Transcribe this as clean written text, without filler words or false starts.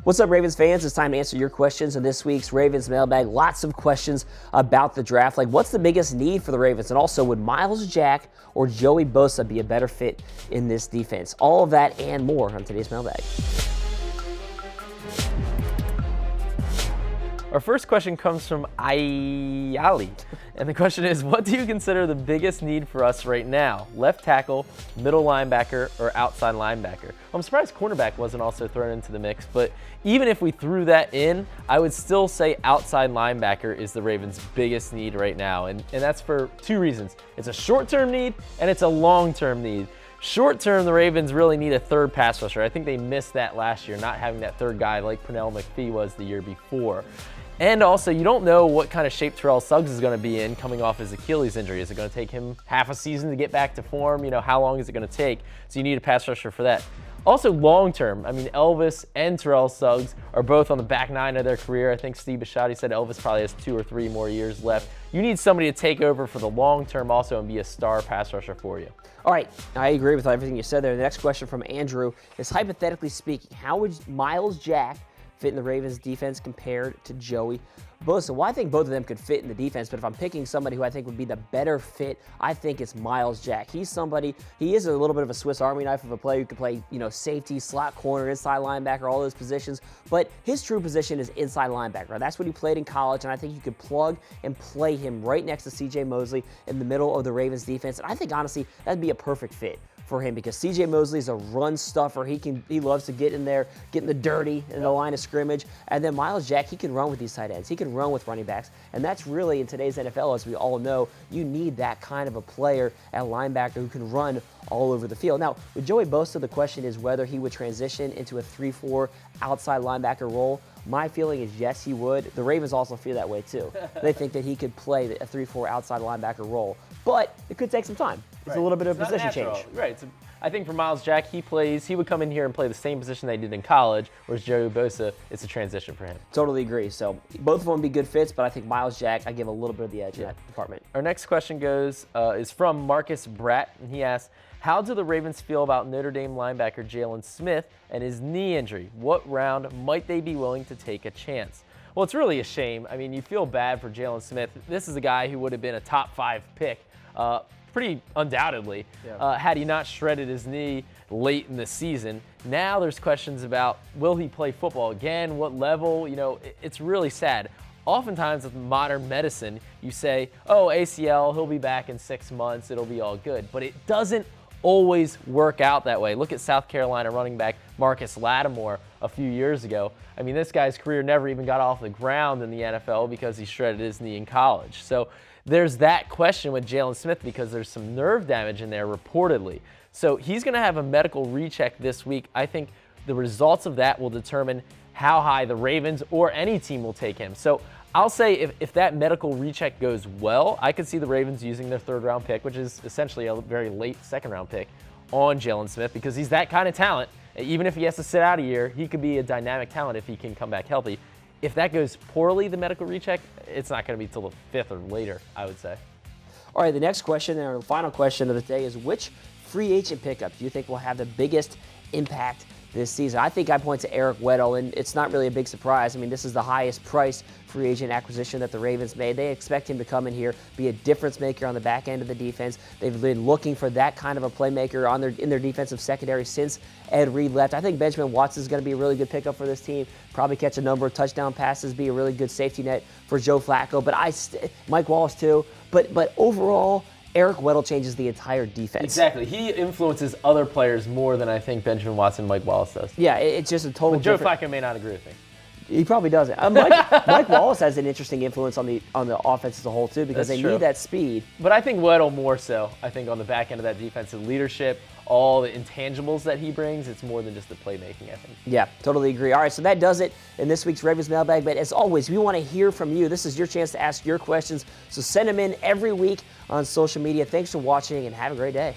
What's up, Ravens fans? It's time to answer your questions in this week's Ravens Mailbag. Lots of questions about the draft, like what's the biggest need for the Ravens? And also, would Myles Jack or Joey Bosa be a better fit in this defense? All of that and more on today's Mailbag. Our first question comes from Ayali, and the question is, what do you consider the biggest need for us right now? Left tackle, middle linebacker, or outside linebacker? I'm surprised cornerback wasn't also thrown into the mix, but even if we threw that in, I would still say outside linebacker is the Ravens' biggest need right now, and that's for two reasons. It's a short-term need, and it's a long-term need. Short term, the Ravens really need a third pass rusher. I think they missed that last year, not having that third guy like Pernell McPhee was the year before. And also, you don't know what kind of shape Terrell Suggs is going to be in coming off his Achilles injury. Is it going to take him half a season to get back to form? How long is it going to take? So you need a pass rusher for that. Also, long term, Elvis and Terrell Suggs are both on the back nine of their career. I think Steve Bisciotti said Elvis probably has 2 or 3 more years left. You need somebody to take over for the long term also and be a star pass rusher for you. All right, I agree with everything you said there. The next question from Andrew is, hypothetically speaking, how would Myles Jack fit in the Ravens defense compared to Joey Bosa? Well, I think both of them could fit in the defense, but if I'm picking somebody who I think would be the better fit, I think it's Myles Jack. He is a little bit of a Swiss Army knife of a player who could play, safety, slot corner, inside linebacker, all those positions, but his true position is inside linebacker. That's what he played in college, and I think you could plug and play him right next to C.J. Mosley in the middle of the Ravens defense, and I think, honestly, that'd be a perfect fit for him because C.J. Mosley is a run stuffer. He loves to get in there, get in the dirty in the line of scrimmage. And then Myles Jack, he can run with these tight ends. He can run with running backs. And that's really, in today's NFL, as we all know, you need that kind of a player at linebacker who can run all over the field. Now, with Joey Bosa, the question is whether he would transition into a 3-4 outside linebacker role. My feeling is yes, he would. The Ravens also feel that way too. They think that he could play a 3-4 outside linebacker role, but it could take some time. It's a little bit of a position change. Right. I think for Myles Jack, he would come in here and play the same position they did in college, whereas Joey Bosa, it's a transition for him. Totally agree. So both of them would be good fits, but I think Myles Jack, I give a little bit of the edge in that department. Our next question is from Marcus Bratt, and he asks, how do the Ravens feel about Notre Dame linebacker Jaylon Smith and his knee injury? What round might they be willing to take a chance? Well, it's really a shame. You feel bad for Jaylon Smith. This is a guy who would have been a top 5 pick, pretty undoubtedly, had he not shredded his knee late in the season. Now there's questions about, will he play football again? What level? It's really sad. Oftentimes with modern medicine, you say, oh, ACL, he'll be back in 6 months, it'll be all good. But it doesn't always work out that way. Look at South Carolina running back Marcus Lattimore a few years ago. This guy's career never even got off the ground in the NFL because he shredded his knee in college. So there's that question with Jaylon Smith because there's some nerve damage in there reportedly. So he's going to have a medical recheck this week. I think the results of that will determine how high the Ravens or any team will take him. So I'll say if that medical recheck goes well, I could see the Ravens using their 3rd-round pick, which is essentially a very late 2nd-round pick, on Jaylon Smith because he's that kind of talent. Even if he has to sit out a year, he could be a dynamic talent if he can come back healthy. If that goes poorly, the medical recheck, it's not going to be until the 5th or later, I would say. All right, the next question and our final question of the day is, which free agent pickup do you think will have the biggest impact this season? I think I point to Eric Weddle, and it's not really a big surprise. This is the highest price free agent acquisition that the Ravens made. They expect him to come in here, be a difference maker on the back end of the defense. They've been looking for that kind of a playmaker in their defensive secondary since Ed Reed left. I think Benjamin Watson is going to be a really good pickup for this team. Probably catch a number of touchdown passes, be a really good safety net for Joe Flacco. But Mike Wallace too. But overall, Eric Weddle changes the entire defense. Exactly. He influences other players more than I think Benjamin Watson and Mike Wallace does. Yeah, it's just a total Joe Flacco may not agree with me. He probably doesn't. Mike Wallace has an interesting influence on the offense as a whole too, because they need that speed. But I think Weddle more so. I think on the back end of that defensive leadership, all the intangibles that he brings, it's more than just the playmaking, I think. Yeah, totally agree. All right, so that does it in this week's Ravens Mailbag. But as always, we want to hear from you. This is your chance to ask your questions. So send them in every week on social media. Thanks for watching and have a great day.